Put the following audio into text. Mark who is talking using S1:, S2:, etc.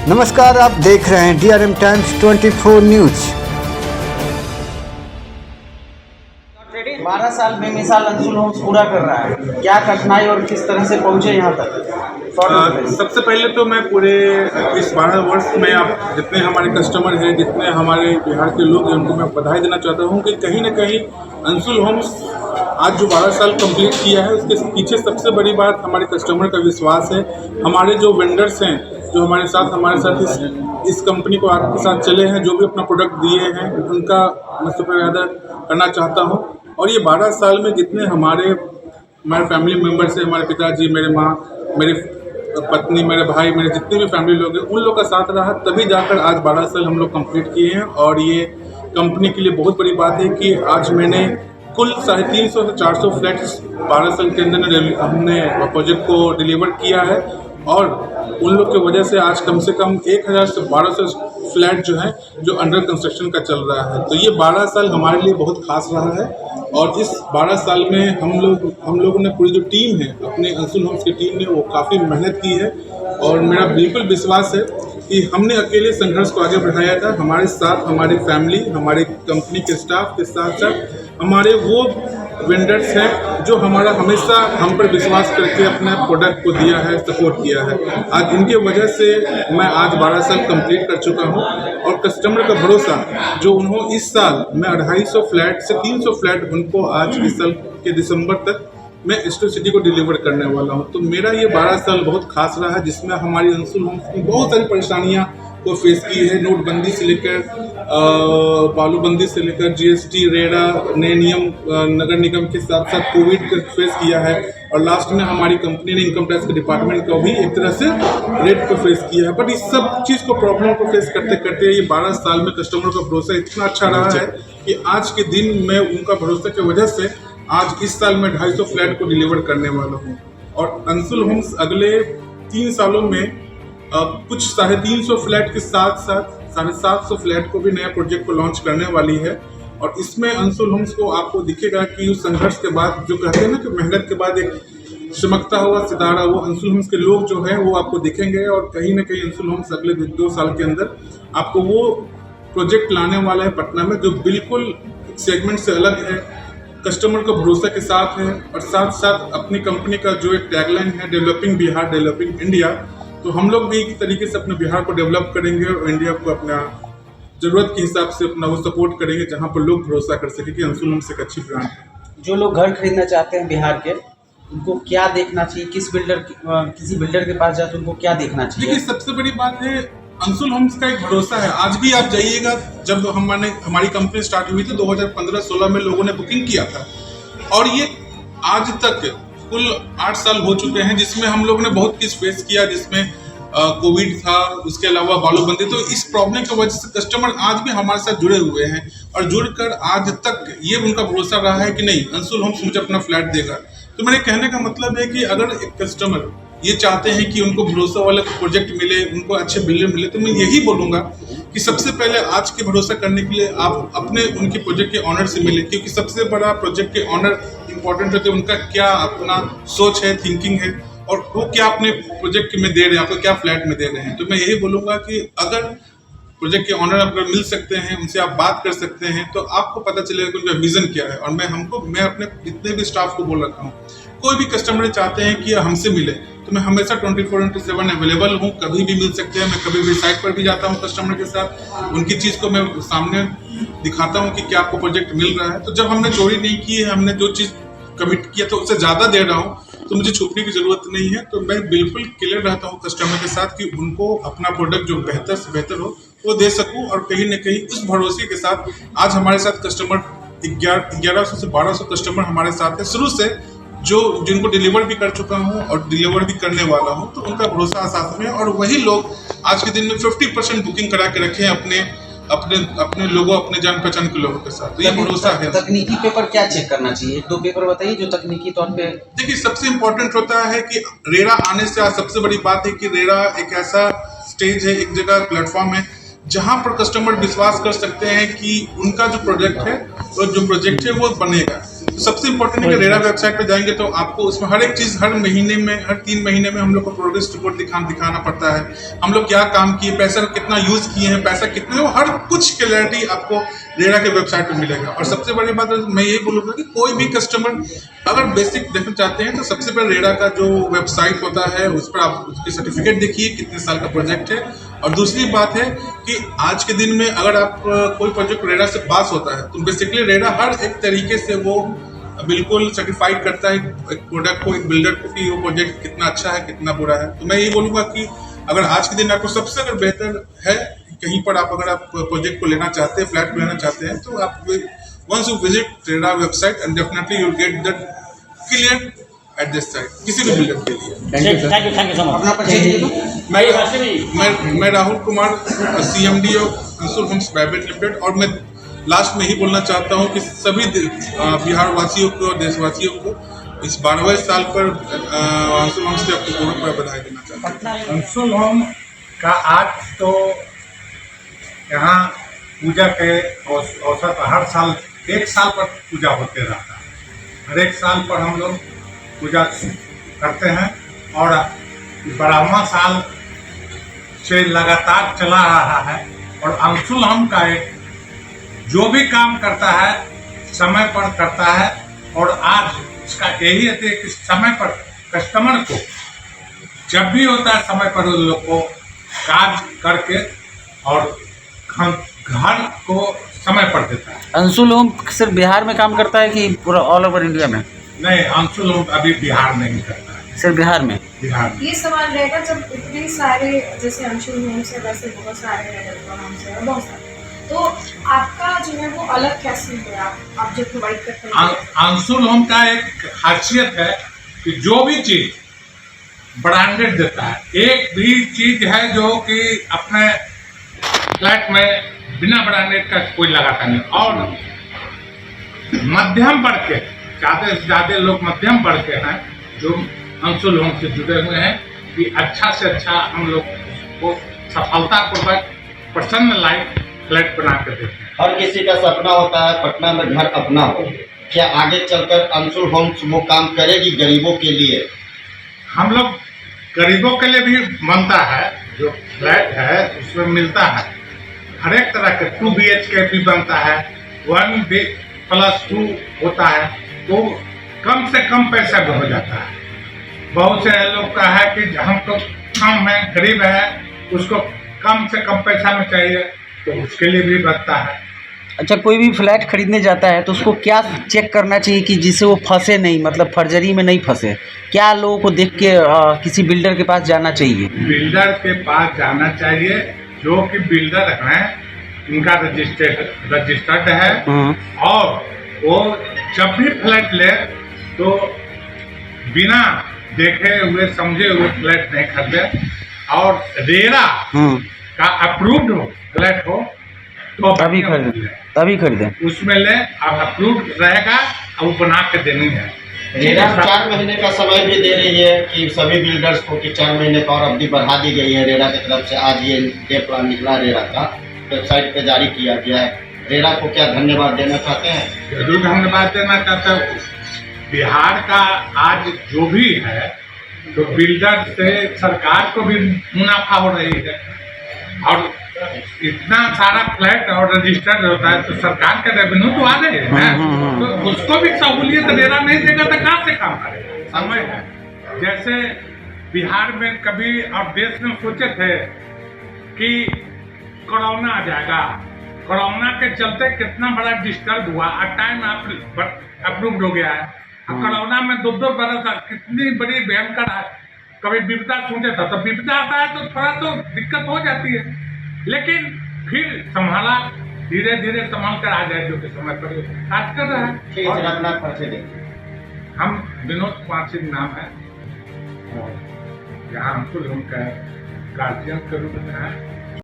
S1: नमस्कार, आप देख रहे हैं DRM टाइम्स 24 न्यूज।
S2: 12 साल बेमिसाल अंशुल होम्स पूरा कर रहा है, क्या कठिनाई और किस तरह से पहुंचे यहाँ तक?
S3: सबसे पहले तो मैं पूरे इस 12 वर्ष में आप जितने हमारे कस्टमर हैं, जितने हमारे बिहार के लोग हैं, उनको मैं बधाई देना चाहता हूँ कि कहीं ना कहीं अंशुल होम्स आज जो 12 साल कंप्लीट किया है, उसके पीछे सबसे बड़ी बात हमारे कस्टमर का विश्वास है। हमारे जो वेंडर्स हैं, जो हमारे साथ इस कंपनी को आगे के साथ चले हैं, जो भी अपना प्रोडक्ट दिए हैं, उनका मैं शुक्रिया करना चाहता हूँ। और ये 12 साल में जितने हमारे फैमिली मेम्बर्स हैं, हमारे पिताजी, मेरे माँ, मेरे पत्नी, मेरे भाई, मेरे जितने भी फैमिली लोग हैं, उन लोग का साथ रहा, तभी जाकर आज 12 साल हम लोग कंप्लीट किए हैं। और ये कंपनी के लिए बहुत बड़ी बात है कि आज मैंने कुल 350 से 400 फ्लैट्स 12 साल के अंदर हमने प्रोजेक्ट को डिलीवर किया है। और उन लोग की वजह से आज कम से कम 1000 से 1200 फ्लैट जो है, जो अंडर कंस्ट्रक्शन का चल रहा है। तो ये 12 साल हमारे लिए बहुत खास रहा है। और इस 12 साल में हम लोगों ने पूरी जो टीम है, अपने अंशुल होम्स की टीम ने, वो काफ़ी मेहनत की है। और मेरा बिल्कुल विश्वास है कि हमने अकेले संघर्ष को आगे बढ़ाया था। हमारे साथ हमारी फैमिली, हमारे कंपनी के स्टाफ के साथ साथ हमारे वो वेंडर्स हैं जो हमारा हमेशा हम पर विश्वास करके अपने प्रोडक्ट को दिया है, सपोर्ट किया है। आज इनके वजह से मैं आज 12 साल कंप्लीट कर चुका हूं। और कस्टमर का भरोसा जो उन्होंने इस साल मैं 250 फ्लैट से 300 फ्लैट उनको आज इस साल के दिसंबर तक मैं स्टोर सिटी को डिलीवर करने वाला हूं। तो मेरा ये 12 साल बहुत खास रहा है, जिसमें हमारी अंशुल होम्स की बहुत सारी परेशानियां को फेस की है। नोटबंदी से लेकर बालूबंदी से लेकर GST, रेरा नए नियम, नगर निगम के साथ साथ कोविड का फेस किया है। और लास्ट में हमारी कंपनी ने इनकम टैक्स के डिपार्टमेंट को भी एक तरह से रेट को फेस किया है। बट इस सब चीज़ को, प्रॉब्लम को फेस करते करते ये 12 साल में कस्टमर का भरोसा इतना अच्छा रहा है कि आज के दिन में उनका भरोसा की वजह से आज इस साल में 250 फ्लैट को डिलीवर करने वाला हूँ। और अंशुल होम्स अगले 3 सालों में कुछ 350 फ्लैट के साथ साथ 750 फ्लैट को भी नया प्रोजेक्ट को लॉन्च करने वाली है। और इसमें अंशुल होम्स को आपको दिखेगा कि उस संघर्ष के बाद, जो कहते हैं ना कि मेहनत के बाद एक चमकता हुआ सितारा, वो अंशुल होम्स के लोग जो हैं वो आपको दिखेंगे। और कहीं ना कहीं अंशुल होम्स अगले 2 साल के अंदर आपको वो प्रोजेक्ट लाने वाला है पटना में, जो बिल्कुल सेगमेंट से अलग है, कस्टमर का भरोसा के साथ है। और साथ साथ अपनी कंपनी का जो एक टैगलाइन है, डेवलपिंग बिहार, डेवलपिंग इंडिया, तो हम लोग भी एक तरीके से अपने बिहार को डेवलप करेंगे और इंडिया को अपना जरूरत के हिसाब से अपना वो सपोर्ट करेंगे, जहां पर लोग भरोसा कर सके कि अंशुल होम्स एक अच्छी ब्रांड है।
S2: जो लोग घर खरीदना चाहते हैं बिहार के, उनको क्या देखना चाहिए? किसी बिल्डर के पास जाते उनको क्या देखना चाहिए?
S3: देखिए, सबसे बड़ी बात है अंशुल होम्स का एक भरोसा है। आज भी आप जाइएगा, जब हमारी कंपनी स्टार्ट हुई थी 2015-16 में लोगों ने बुकिंग किया था, और ये आज तक कुल 8 साल हो चुके हैं, जिसमें हम लोग ने बहुत कुछ फेस किया, जिसमें कोविड था, उसके अलावा बालूबंदी। तो इस प्रॉब्लम की वजह से कस्टमर आज भी हमारे साथ जुड़े हुए हैं, और जुड़कर आज तक ये उनका भरोसा रहा है कि नहीं, अंशुल होम्स मुझे अपना फ्लैट देगा। तो मेरे कहने का मतलब है कि अगर एक कस्टमर ये चाहते हैं कि उनको भरोसा वाला प्रोजेक्ट मिले, उनको अच्छे बिल्डर मिले, तो मैं यही बोलूँगा कि सबसे पहले आज के भरोसा करने के लिए आप अपने उनके प्रोजेक्ट के ऑनर से मिले, क्योंकि सबसे बड़ा प्रोजेक्ट के ऑनर इंपॉर्टेंट होते हैं। उनका क्या अपना सोच है, थिंकिंग है, और वो क्या अपने प्रोजेक्ट में दे रहे हैं, आपको क्या फ्लैट में दे रहे हैं। तो मैं यही बोलूँगा कि अगर प्रोजेक्ट के ऑनर आपको मिल सकते हैं, उनसे आप बात कर सकते हैं, तो आपको पता चलेगा कि उनका विजन क्या है। और मैं अपने जितने भी स्टाफ को बोल रखा हूँ, कोई भी कस्टमर चाहते हैं कि हमसे मिले, तो मैं हमेशा 24/7 अवेलेबल हूँ, कभी भी मिल सकते हैं। मैं कभी भी साइट पर भी जाता हूँ कस्टमर के साथ, उनकी चीज़ को मैं सामने दिखाता हूँ कि क्या आपको प्रोजेक्ट मिल रहा है। तो जब हमने चोरी नहीं की है, हमने जो चीज़ कमिट किया तो उससे ज़्यादा दे रहा हूँ, तो मुझे छुपने की ज़रूरत नहीं है। तो मैं बिल्कुल क्लियर रहता हूँ कस्टमर के साथ कि उनको अपना प्रोडक्ट जो बेहतर से बेहतर हो वो दे सकूँ। और कहीं ना कहीं उस भरोसे के साथ आज हमारे साथ कस्टमर 1100 से 1200 कस्टमर हमारे साथ है शुरू से, जिनको डिलीवर भी कर चुका हूँ और डिलीवर भी करने वाला हूँ। तो उनका भरोसा साथ में, और वही लोग आज के दिन में 50% बुकिंग करा के रखे हैं अपने लोगों, अपने जान पहचान के लोगों के साथ। तो ये भरोसा है।
S2: तकनीकी पेपर क्या चेक करना चाहिए? 2 पेपर बताइए जो तकनीकी तौर पे।
S3: देखिए, सबसे इम्पोर्टेंट होता है कि रेरा आने से आज सबसे बड़ी बात है कि रेरा एक ऐसा स्टेज है, एक जगह प्लेटफॉर्म है, जहां पर कस्टमर विश्वास कर सकते हैं कि उनका जो प्रोजेक्ट है वो बनेगा। तो सबसे इम्पोर्टेंट है कि रेरा वेबसाइट पे जाएंगे तो आपको उसमें हर एक चीज़ हर महीने में, हर 3 महीने में हम लोग को प्रोग्रेस रिपोर्ट दिखाना पड़ता है। हम लोग क्या काम किए, पैसा कितना यूज़ किए हैं, पैसा कितने हो, हर कुछ क्लैरिटी आपको रेरा के वेबसाइट पे मिलेगा। और सबसे बड़ी बात मैं यही बोलूँगा कि कोई भी कस्टमर अगर बेसिक देखना चाहते हैं तो सबसे पहले रेरा का जो वेबसाइट होता है उस पर आप उसके सर्टिफिकेट देखिए कितने साल का प्रोजेक्ट है। और दूसरी बात है कि आज के दिन में अगर आप कोई प्रोजेक्ट रेरा से पास होता है तो बेसिकली रेरा हर एक तरीके से वो बिल्कुल सर्टिफाइड करता है एक प्रोडक्ट को, एक बिल्डर को, कि वो प्रोजेक्ट कितना अच्छा है कितना बुरा है। तो मैं यही बोलूँगा कि अगर आज के दिन आपको सबसे अगर बेहतर है कहीं पर आप अगर आप प्रोजेक्ट को लेना चाहते हैं, फ्लैट को लेना चाहते हैं, तो आप once you visit RERA website and definitely you get that clear at this site किसी भी बिल्डर के लिए।
S2: Thank you so much. अपना परिचय दीजिए तो।
S3: मैं Rahul Kumar, CMD of Anshul homes private limited. और मैं लास्ट में ही बोलना चाहता हूँ कि सभी बिहार वासियों को और देशवासियों को इस 12वें साल पर अंशुल होम्स से आपको बहुत बधाई देना चाहता हूँ।
S4: अंशुल होम का आज तो यहाँ पूजा के अवसर पर हर साल 1 साल पर पूजा होते रहता है। हर 1 साल पर हम लोग पूजा करते हैं और 12वां साल से लगातार चला रहा है। और अंशुल होम का एक जो भी काम करता है समय पर करता है। और आज इसका यही है कि समय पर कस्टमर को जब भी होता है समय पर उन लोग को कार्य करके और घर को समय पर देता है।
S2: अंशुल होम सिर्फ बिहार में काम करता है कि पूरा ऑल ओवर इंडिया में?
S4: नहीं, अंशुल होम अभी बिहार में ही करता है,
S2: सिर्फ बिहार में।
S4: बिहार में।
S5: ये सवाल रहेगा जब इतने सारे जैसे अंशुल होम से वैसे बहुत सारे नाम से है, बहुत सारे, तो आपका जो है वो अलग कैसे है? आप जो प्रोवाइड करते हैं
S4: अंशुल होम का एक खासियत है कि जो भी चीज ब्रांडेड देता है, एक भी चीज है जो कि अपने फ्लैट में बिना ब्रांडेड का कोई लगाता नहीं। और मध्यम वर्ग के ज़्यादा से ज़्यादा लोग मध्यम वर्ग के हैं जो अंशुल होम से जुड़े हुए हैं कि अच्छा से अच्छा हम लोग को सफलतापूर्वक प्रसन्न लाइफ फ्लैट बना कर देते हैं।
S6: हर किसी का सपना होता है पटना में घर अपना हो। क्या आगे चलकर अंशुल होम्स वो काम करेगी गरीबों के लिए?
S4: हम लोग गरीबों के लिए भी बनता है, जो फ्लैट है उसमें मिलता है हर एक तरह के 2 BHK भी बनता है, 1+2 होता है, तो कम से कम पैसा में हो जाता है। बहुत से लोग का है कि हमको कम है, गरीब है, उसको कम से कम पैसा में चाहिए, तो उसके लिए भी बनता है।
S2: अच्छा, कोई भी फ्लैट खरीदने जाता है तो उसको क्या चेक करना चाहिए कि जिससे वो फंसे नहीं, मतलब फर्जरी में नहीं फंसे? क्या लोगों को देख के किसी बिल्डर के पास जाना चाहिए?
S4: बिल्डर के पास जाना चाहिए जो कि बिल्डर हैं, उनका रजिस्टर्ड है। और वो जब भी फ्लैट ले तो बिना देखे हुए समझे हुए फ्लैट नहीं खरीदे। और रेरा का अप्रूव्ड फ्लैट हो तो
S2: तभी खरीदें।
S4: उसमें ले, अब अप्रूव्ड रहेगा और वो बना के देनी है।
S6: रेरा 4 महीने का समय भी दे रही है कि सभी बिल्डर्स को कि 4 महीने का और अवधि बढ़ा दी गई है रेरा की तरफ से। आज ये डे प्लान निकला रेरा का, वेबसाइट पे जारी किया गया है। रेरा को क्या धन्यवाद देना चाहते हैं?
S4: जरूर धन्यवाद देना चाहता हूँ। बिहार का आज जो भी है तो बिल्डर से सरकार को भी मुनाफा हो रही है। और इतना सारा फ्लैट और रजिस्टर्ड होता है तो सरकार का रेवेन्यू तो आ रहे हैं, तो उसको भी सहूलियत रेरा नहीं देगा तो कहाँ से काम करेगा? समय है। जैसे बिहार में कभी और देश में सोचे थे कि कोरोना आ जाएगा, कोरोना के चलते कितना बड़ा डिस्टर्ब हुआ, टाइम अप्रूव्ड हो गया है। कोरोना में 2 बरस कितनी बड़ी भयंकर है। कभी विपदा सोचे था, तो विपदा आता है तो थोड़ा तो दिक्कत हो जाती है, लेकिन फिर संभाला, धीरे धीरे संभाल कर आ जाए जो कि समय पर काज कर रहा है।
S6: और अपना परिचय देंगे।
S4: हम विनोद कुमार सिंह नाम है, यहाँ अंशुल होम का गार्जियन के रूप में है।